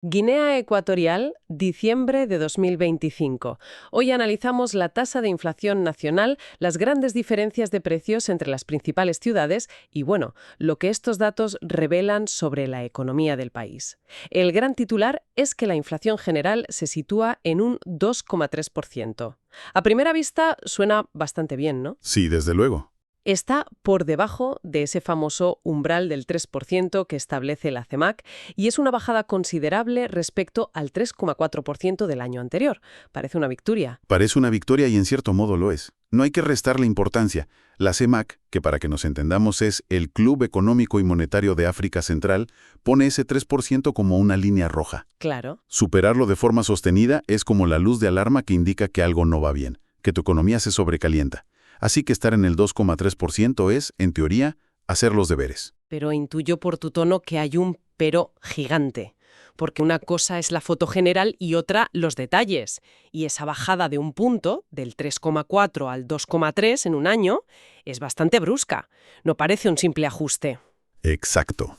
Guinea Ecuatorial, diciembre de 2025. Hoy analizamos la tasa de inflación nacional, las grandes diferencias de precios entre las principales ciudades y, bueno, lo que estos datos revelan sobre la economía del país. El gran titular es que la inflación general se sitúa en un 2,3%. A primera vista suena bastante bien, ¿no? Sí, desde luego. Está por debajo de ese famoso umbral del 3% que establece la CEMAC y es una bajada considerable respecto al 3,4% del año anterior. Parece una victoria. Parece una victoria y en cierto modo lo es. No hay que restarle importancia. La CEMAC, que para que nos entendamos es el Club Económico y Monetario de África Central, pone ese 3% como una línea roja. Claro. Superarlo de forma sostenida es como la luz de alarma que indica que algo no va bien, que tu economía se sobrecalienta. Así que estar en el 2,3% es, en teoría, hacer los deberes. Pero intuyo por tu tono que hay un pero gigante, porque una cosa es la foto general y otra los detalles. Y esa bajada de un punto, del 3,4 al 2,3 en un año, es bastante brusca. No parece un simple ajuste. Exacto.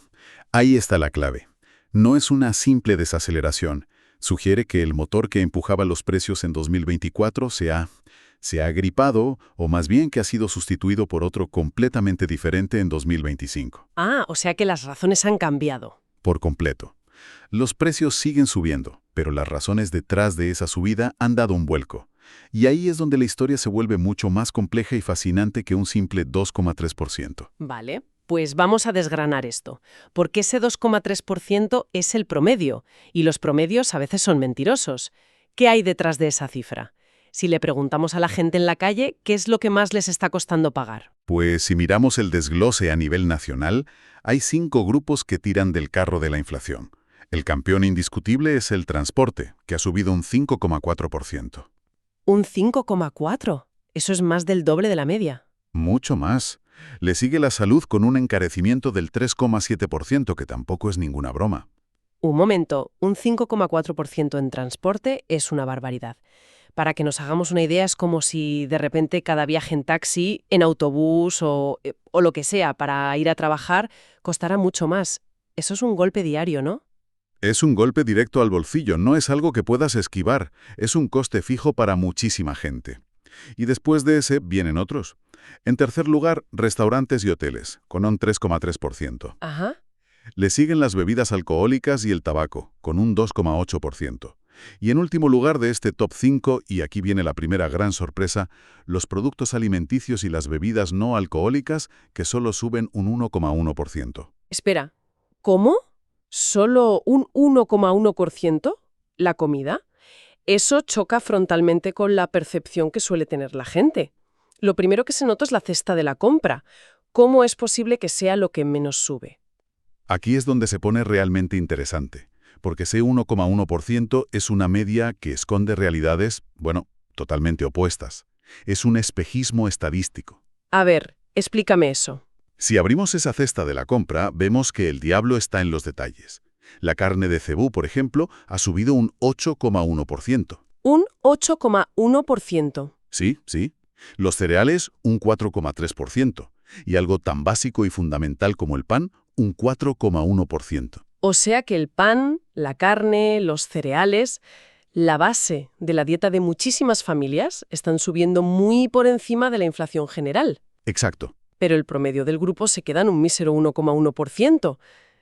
Ahí está la clave. No es una simple desaceleración. Sugiere que el motor que empujaba los precios en 2024 se ha agripado, o más bien que ha sido sustituido por otro completamente diferente en 2025. Ah, o sea que las razones han cambiado. Por completo. Los precios siguen subiendo, pero las razones detrás de esa subida han dado un vuelco. Y ahí es donde la historia se vuelve mucho más compleja y fascinante que un simple 2,3%. Vale, pues vamos a desgranar esto. Porque ese 2,3% es el promedio, y los promedios a veces son mentirosos. ¿Qué hay detrás de esa cifra? Si le preguntamos a la gente en la calle, ¿qué es lo que más les está costando pagar? Pues si miramos el desglose a nivel nacional, hay 5 grupos que tiran del carro de la inflación. El campeón indiscutible es el transporte, que ha subido un 5,4%. ¿Un 5,4? Eso es más del doble de la media. Mucho más. Le sigue la salud con un encarecimiento del 3,7%, que tampoco es ninguna broma. Un momento, un 5,4% en transporte es una barbaridad. Para que nos hagamos una idea, es como si de repente cada viaje en taxi, en autobús o lo que sea para ir a trabajar costara mucho más. Eso es un golpe diario, ¿no? Es un golpe directo al bolsillo, no es algo que puedas esquivar, es un coste fijo para muchísima gente. Y después de ese vienen otros. En tercer lugar, restaurantes y hoteles, con un 3,3%. Ajá. Le siguen las bebidas alcohólicas y el tabaco, con un 2,8%. Y en último lugar de este top 5, y aquí viene la primera gran sorpresa, los productos alimenticios y las bebidas no alcohólicas, que solo suben un 1,1%. Espera, ¿cómo? ¿Solo un 1,1%? ¿La comida? Eso choca frontalmente con la percepción que suele tener la gente. Lo primero que se nota es la cesta de la compra. ¿Cómo es posible que sea lo que menos sube? Aquí es donde se pone realmente interesante, porque ese 1,1% es una media que esconde realidades, bueno, totalmente opuestas. Es un espejismo estadístico. A ver, explícame eso. Si abrimos esa cesta de la compra, vemos que el diablo está en los detalles. La carne de cebú, por ejemplo, ha subido un 8,1%. Un 8,1%. Sí. Los cereales, un 4,3%. Y algo tan básico y fundamental como el pan, un 4,1%. O sea que el pan, la carne, los cereales, la base de la dieta de muchísimas familias están subiendo muy por encima de la inflación general. Exacto. Pero el promedio del grupo se queda en un mísero 1,1%.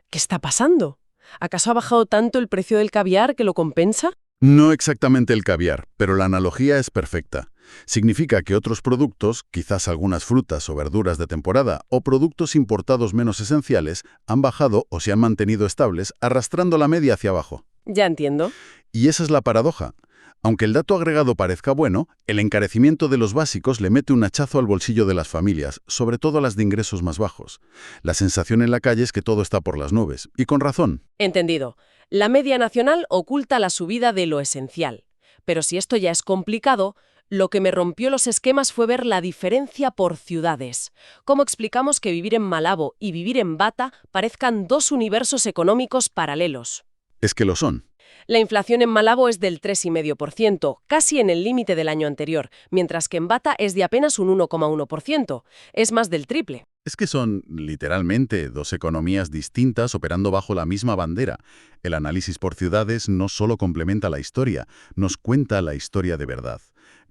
¿Qué está pasando? ¿Acaso ha bajado tanto el precio del caviar que lo compensa? No exactamente el caviar, pero la analogía es perfecta. Significa que otros productos, quizás algunas frutas o verduras de temporada o productos importados menos esenciales, han bajado o se han mantenido estables, arrastrando la media hacia abajo. Ya entiendo. Y esa es la paradoja. Aunque el dato agregado parezca bueno, el encarecimiento de los básicos le mete un hachazo al bolsillo de las familias, sobre todo las de ingresos más bajos. La sensación en la calle es que todo está por las nubes, y con razón. Entendido. La media nacional oculta la subida de lo esencial. Pero si esto ya es complicado, lo que me rompió los esquemas fue ver la diferencia por ciudades. ¿Cómo explicamos que vivir en Malabo y vivir en Bata parezcan dos universos económicos paralelos? Es que lo son. La inflación en Malabo es del 3,5%, casi en el límite del año anterior, mientras que en Bata es de apenas un 1,1%. Es más del triple. Es que son, literalmente, dos economías distintas operando bajo la misma bandera. El análisis por ciudades no solo complementa la historia, nos cuenta la historia de verdad.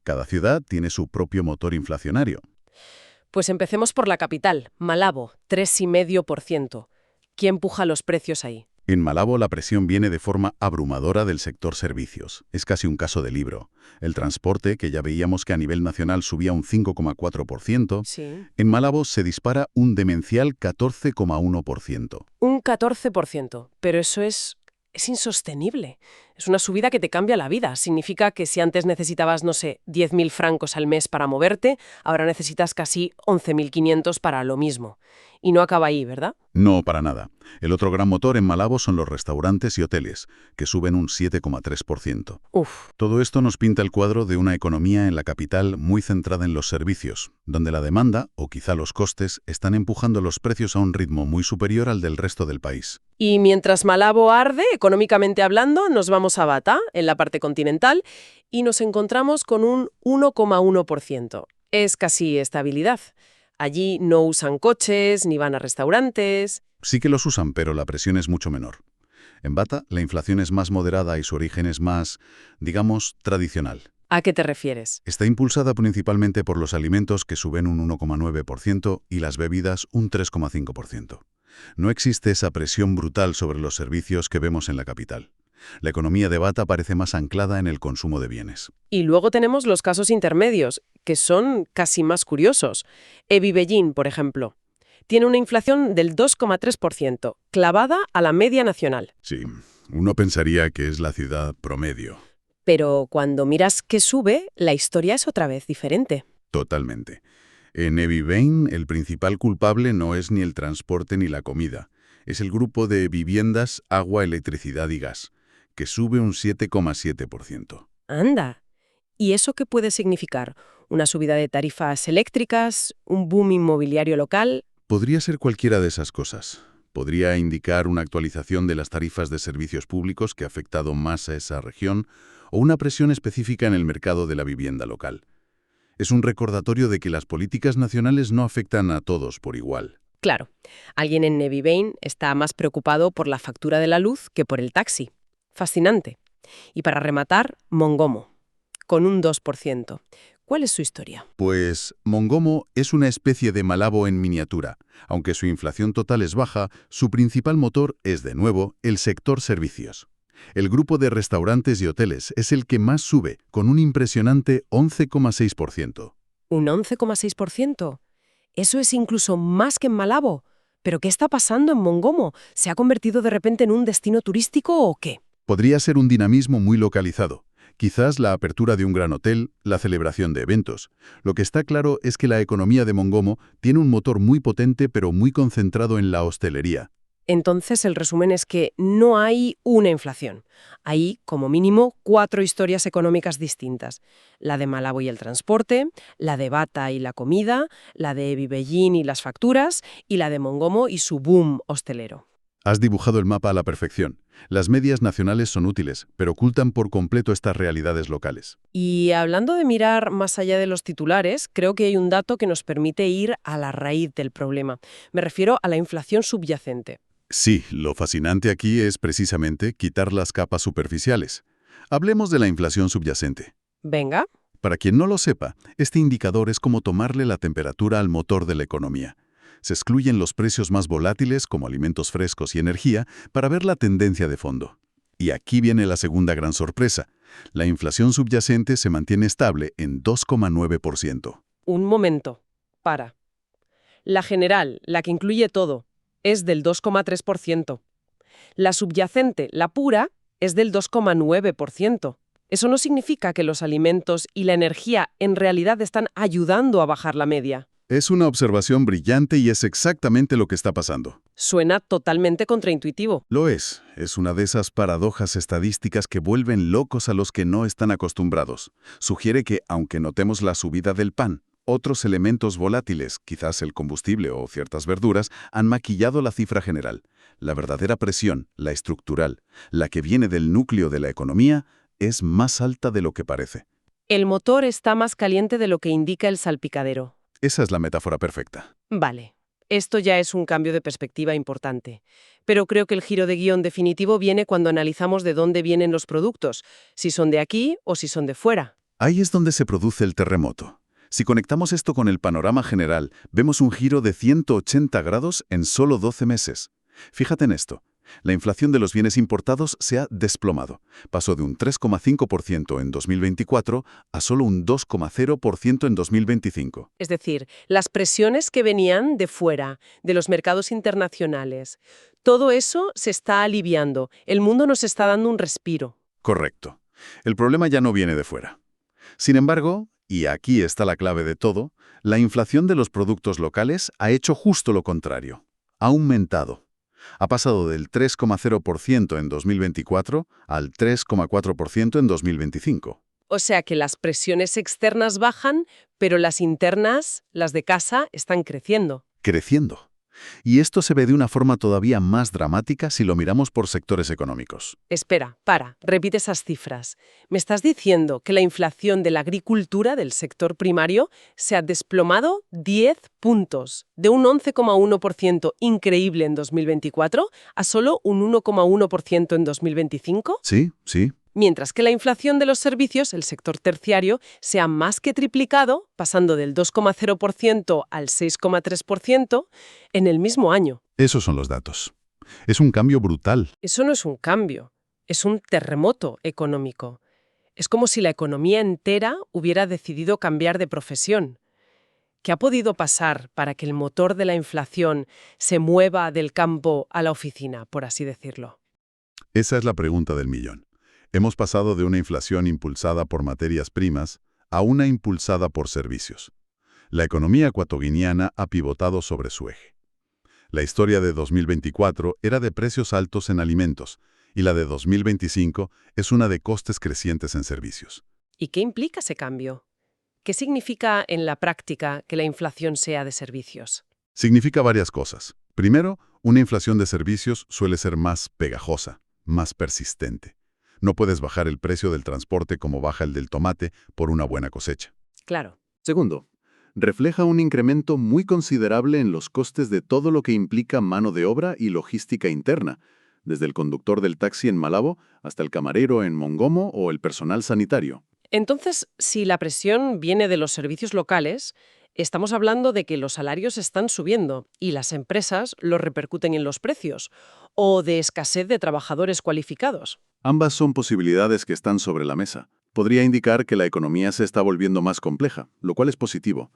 Cada ciudad tiene su propio motor inflacionario. Pues empecemos por la capital, Malabo, 3,5%. ¿Quién empuja los precios ahí? En Malabo la presión viene de forma abrumadora del sector servicios. Es casi un caso de libro. El transporte, que ya veíamos que a nivel nacional subía un 5,4%, Sí. en Malabo se dispara un demencial 14,1%. Un 14%, pero eso es insostenible. Es una subida que te cambia la vida. Significa que si antes necesitabas, no sé, 10.000 francos al mes para moverte, ahora necesitas casi 11.500 para lo mismo. Y no acaba ahí, ¿verdad? No, para nada. El otro gran motor en Malabo son los restaurantes y hoteles, que suben un 7,3%. Uf. Todo esto nos pinta el cuadro de una economía en la capital muy centrada en los servicios, donde la demanda, o quizá los costes, están empujando los precios a un ritmo muy superior al del resto del país. Y mientras Malabo arde, económicamente hablando, nos vamos a Bata, en la parte continental, y nos encontramos con un 1,1%. Es casi estabilidad. Allí no usan coches, ni van a restaurantes. Sí que los usan, pero la presión es mucho menor. En Bata, la inflación es más moderada y su origen es más, digamos, tradicional. ¿A qué te refieres? Está impulsada principalmente por los alimentos, que suben un 1,9%, y las bebidas un 3,5%. No existe esa presión brutal sobre los servicios que vemos en la capital. La economía de Bata parece más anclada en el consumo de bienes. Y luego tenemos los casos intermedios, que son casi más curiosos. Ebibellín, por ejemplo, tiene una inflación del 2,3%, clavada a la media nacional. Sí, uno pensaría que es la ciudad promedio. Pero cuando miras que sube, la historia es otra vez diferente. Totalmente. En Evivain, el principal culpable no es ni el transporte ni la comida. Es el grupo de viviendas, agua, electricidad y gas, que sube un 7,7%. Anda. ¿Y eso qué puede significar? ¿Una subida de tarifas eléctricas? ¿Un boom inmobiliario local? Podría ser cualquiera de esas cosas. Podría indicar una actualización de las tarifas de servicios públicos que ha afectado más a esa región, o una presión específica en el mercado de la vivienda local. Es un recordatorio de que las políticas nacionales no afectan a todos por igual. Claro, alguien en Evivain está más preocupado por la factura de la luz que por el taxi. Fascinante. Y para rematar, Mongomo, con un 2%. ¿Cuál es su historia? Pues Mongomo es una especie de Malabo en miniatura. Aunque su inflación total es baja, su principal motor es, de nuevo, el sector servicios. El grupo de restaurantes y hoteles es el que más sube, con un impresionante 11,6%. ¿Un 11,6%? Eso es incluso más que en Malabo. ¿Pero qué está pasando en Mongomo? ¿Se ha convertido de repente en un destino turístico o qué? Podría ser un dinamismo muy localizado. Quizás la apertura de un gran hotel, la celebración de eventos. Lo que está claro es que la economía de Mongomo tiene un motor muy potente pero muy concentrado en la hostelería. Entonces el resumen es que no hay una inflación. Hay, como mínimo, 4 historias económicas distintas. La de Malabo y el transporte, la de Bata y la comida, la de Ebibellín y las facturas, y la de Mongomo y su boom hostelero. Has dibujado el mapa a la perfección. Las medias nacionales son útiles, pero ocultan por completo estas realidades locales. Y hablando de mirar más allá de los titulares, creo que hay un dato que nos permite ir a la raíz del problema. Me refiero a la inflación subyacente. Sí, lo fascinante aquí es precisamente quitar las capas superficiales. Hablemos de la inflación subyacente. Venga. Para quien no lo sepa, este indicador es como tomarle la temperatura al motor de la economía. Se excluyen los precios más volátiles, como alimentos frescos y energía, para ver la tendencia de fondo. Y aquí viene la segunda gran sorpresa. La inflación subyacente se mantiene estable en 2,9%. Un momento. Para. La general, la que incluye todo, es del 2,3%. La subyacente, la pura, es del 2,9%. Eso no significa que los alimentos y la energía en realidad están ayudando a bajar la media. Es una observación brillante y es exactamente lo que está pasando. Suena totalmente contraintuitivo. Lo es una de esas paradojas estadísticas que vuelven locos a los que no están acostumbrados. Sugiere que, aunque notemos la subida del pan, otros elementos volátiles, quizás el combustible o ciertas verduras, han maquillado la cifra general. La verdadera presión, la estructural, la que viene del núcleo de la economía, es más alta de lo que parece. El motor está más caliente de lo que indica el salpicadero. Esa es la metáfora perfecta. Vale. Esto ya es un cambio de perspectiva importante. Pero creo que el giro de guión definitivo viene cuando analizamos de dónde vienen los productos, si son de aquí o si son de fuera. Ahí es donde se produce el terremoto. Si conectamos esto con el panorama general, vemos un giro de 180 grados en solo 12 meses. Fíjate en esto. La inflación de los bienes importados se ha desplomado. Pasó de un 3,5% en 2024 a solo un 2,0% en 2025. Es decir, las presiones que venían de fuera, de los mercados internacionales, todo eso se está aliviando. El mundo nos está dando un respiro. Correcto. El problema ya no viene de fuera. Sin embargo, y aquí está la clave de todo, la inflación de los productos locales ha hecho justo lo contrario. Ha aumentado. Ha pasado del 3,0% en 2024 al 3,4% en 2025. O sea que las presiones externas bajan, pero las internas, las de casa, están creciendo. Creciendo. Y esto se ve de una forma todavía más dramática si lo miramos por sectores económicos. Espera, repite esas cifras. ¿Me estás diciendo que la inflación de la agricultura, del sector primario, se ha desplomado 10 puntos, de un 11,1% increíble en 2024 a solo un 1,1% en 2025? Sí, sí. Mientras que la inflación de los servicios, el sector terciario, se ha más que triplicado, pasando del 2,0% al 6,3% en el mismo año. Esos son los datos. Es un cambio brutal. Eso no es un cambio, es un terremoto económico. Es como si la economía entera hubiera decidido cambiar de profesión. ¿Qué ha podido pasar para que el motor de la inflación se mueva del campo a la oficina, por así decirlo? Esa es la pregunta del millón. Hemos pasado de una inflación impulsada por materias primas a una impulsada por servicios. La economía ecuatoguineana ha pivotado sobre su eje. La historia de 2024 era de precios altos en alimentos y la de 2025 es una de costes crecientes en servicios. ¿Y qué implica ese cambio? ¿Qué significa en la práctica que la inflación sea de servicios? Significa varias cosas. Primero, una inflación de servicios suele ser más pegajosa, más persistente. No puedes bajar el precio del transporte como baja el del tomate por una buena cosecha. Claro. Segundo, refleja un incremento muy considerable en los costes de todo lo que implica mano de obra y logística interna, desde el conductor del taxi en Malabo hasta el camarero en Mongomo o el personal sanitario. Entonces, si la presión viene de los servicios locales, estamos hablando de que los salarios están subiendo y las empresas lo repercuten en los precios, o de escasez de trabajadores cualificados. Ambas son posibilidades que están sobre la mesa. Podría indicar que la economía se está volviendo más compleja, lo cual es positivo.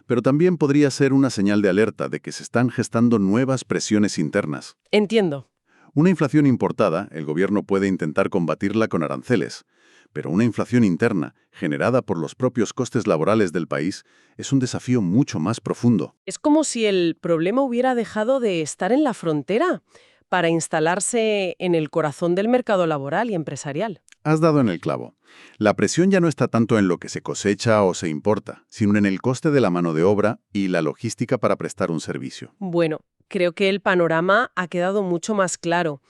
Pero también podría ser una señal de alerta de que se están gestando nuevas presiones internas. Entiendo. Una inflación importada, el gobierno puede intentar combatirla con aranceles. Pero una inflación interna, generada por los propios costes laborales del país, es un desafío mucho más profundo. Es como si el problema hubiera dejado de estar en la frontera para instalarse en el corazón del mercado laboral y empresarial. Has dado en el clavo. La presión ya no está tanto en lo que se cosecha o se importa, sino en el coste de la mano de obra y la logística para prestar un servicio. Bueno, creo que el panorama ha quedado mucho más claro.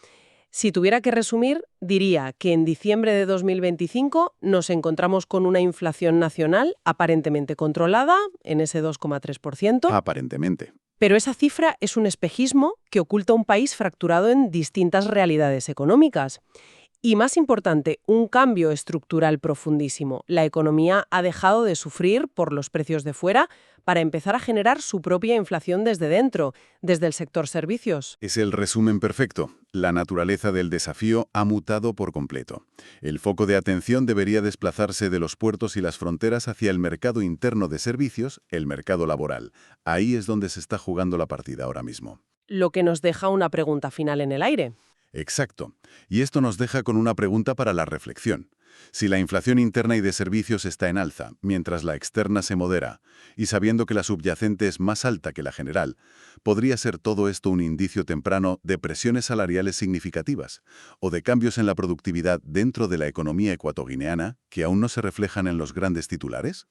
Si tuviera que resumir, diría que en diciembre de 2025 nos encontramos con una inflación nacional aparentemente controlada, en ese 2,3%. Aparentemente. Pero esa cifra es un espejismo que oculta un país fracturado en distintas realidades económicas. Y más importante, un cambio estructural profundísimo. La economía ha dejado de sufrir por los precios de fuera para empezar a generar su propia inflación desde dentro, desde el sector servicios. Es el resumen perfecto. La naturaleza del desafío ha mutado por completo. El foco de atención debería desplazarse de los puertos y las fronteras hacia el mercado interno de servicios, el mercado laboral. Ahí es donde se está jugando la partida ahora mismo. Lo que nos deja una pregunta final en el aire. Exacto. Y esto nos deja con una pregunta para la reflexión. Si la inflación interna y de servicios está en alza, mientras la externa se modera, y sabiendo que la subyacente es más alta que la general, ¿podría ser todo esto un indicio temprano de presiones salariales significativas o de cambios en la productividad dentro de la economía ecuatoguineana que aún no se reflejan en los grandes titulares?